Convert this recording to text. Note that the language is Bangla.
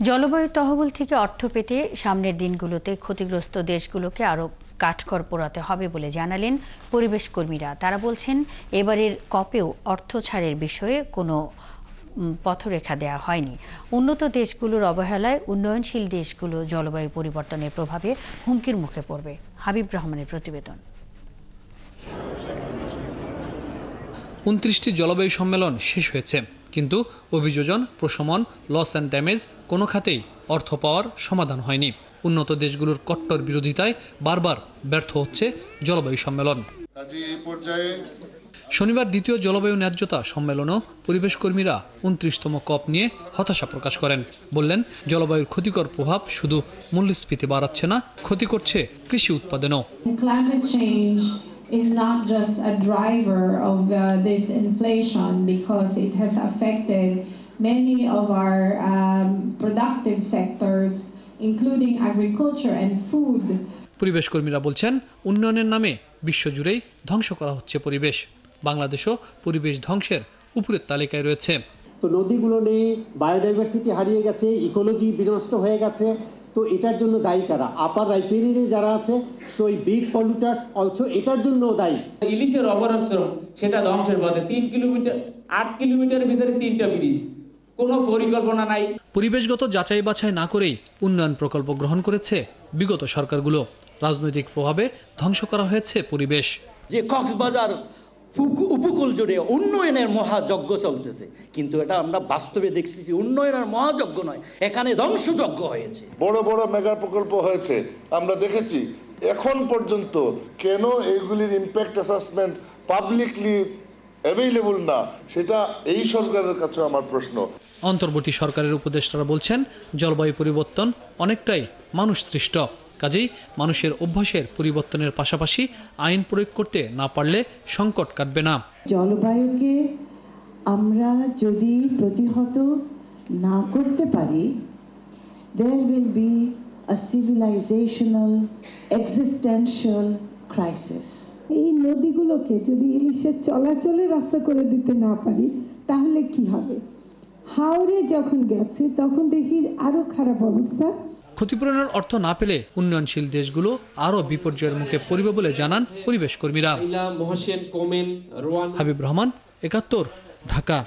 জলবায়ু তহবিল থেকে অর্থ পেতে সামনের দিনগুলোতে ক্ষতিগ্রস্ত দেশগুলোকে আরও কাঠখড় পোড়াতে হবে বলে জানালেন পরিবেশ কর্মীরা। তারা বলছেন, এবারের কপেও অর্থ ছাড়ের বিষয়ে কোনো পথরেখা দেওয়া হয়নি। উন্নত দেশগুলোর অবহেলায় উন্নয়নশীল দেশগুলো জলবায়ু পরিবর্তনের প্রভাবে হুমকির মুখে পড়বে। হাবিব রহমানের প্রতিবেদন। ২৯টি জলবায়ু সম্মেলন শেষ হয়েছে, কিন্তু অভিযোজন, প্রশমন, লস অ্যান্ড ড্যামেজ কোনো খাতেই অর্থ পাওয়ার সমাধান হয়নি। উন্নত দেশগুলোর কট্টর বিরোধিতায় বারবার ব্যর্থ হচ্ছে জলবায়ু সম্মেলন। শনিবার দ্বিতীয় জলবায়ু ন্যায্যতা সম্মেলনও পরিবেশ কর্মীরা ২৯তম কপ নিয়ে হতাশা প্রকাশ করেন। বললেন, জলবায়ুর ক্ষতিকর প্রভাব শুধু মূল্যস্ফীতি বাড়াচ্ছে না, ক্ষতি করছে কৃষি উৎপাদনও। Is not just a driver of this inflation because it has affected many of our productive sectors, including agriculture and food. পরিবেশ কর্মীরা বলছেন, উন্নয়নের নামে বিশ্বজুড়েই ধ্বংস করা হচ্ছে পরিবেশ। বাংলাদেশও পরিবেশ ধ্বংসের উপরের তালিকায় রয়েছে। তো নদীগুলো নেই, বায়োডাইভার্সিটি হারিয়ে গেছে, ইকোলজি বিনষ্ট হয়ে গেছে। তো এটার জন্য দায়ী কারা? আপার রাইপেরিয়ারে যারা আছে, সো এই বিগ পলিউটার্স অলসো এটার জন্য দায়ী। ইলিশের অপরাশ্রম সেটা ধ্বংসের পথে। 8 কিলোমিটারের ভিতরে 3টা ব্রিজ, কোনো পরিকল্পনা নাই। পরিবেশগত যাচাই বাছাই না করেই উন্নয়ন প্রকল্প গ্রহণ করেছে বিগত সরকারগুলো। রাজনৈতিক প্রভাবে ধ্বংস করা হয়েছে পরিবেশ। যে কক্সবাজার উপকূল জুড়ে উন্নয়নের মহাযজ্ঞ চলতেছে, কিন্তু এটা আমরা বাস্তবে দেখছি যে উন্নয়নের মহাযজ্ঞ নয়, এখানে ধ্বংসযজ্ঞ হয়েছে। বড় বড় মেগা প্রকল্প হয়েছে, আমরা দেখেছি। এখন পর্যন্ত কেন এগুলির ইম্প্যাক্ট অ্যাসেসমেন্ট পাবলিকলি অ্যাভেইলেবল না, সেটা এই সরকারের কাছে আমার প্রশ্ন। অন্তর্বর্তী সরকারের উপদেষ্টারা বলছেন, জলবায়ু পরিবর্তন অনেকটাই মানুষ সৃষ্ট। কাজেই মানুষের অভ্যাসের পরিবর্তনের পাশাপাশি আইন প্রয়োগ করতে না পারলে সংকট কাটবে না। জলবায়ুকে আমরা যদি প্রতিহত না করতে পারি, there will be a civilizational existential crisis. এই নদীগুলোকে যদি ইলিশের চলাচলের রাস্তা করে দিতে না পারি, তাহলে কি হবে? হাওরে যখন গেছে তখন দেখি আরো খারাপ অবস্থা। ক্ষতিপূরণের অর্থ না পেলে উন্নয়নশীল দেশগুলো আরও বিপর্যয়ের মুখে পড়বে বলে জানান পরিবেশ কর্মীরা। হাবিব রহমান, ৭১, ঢাকা।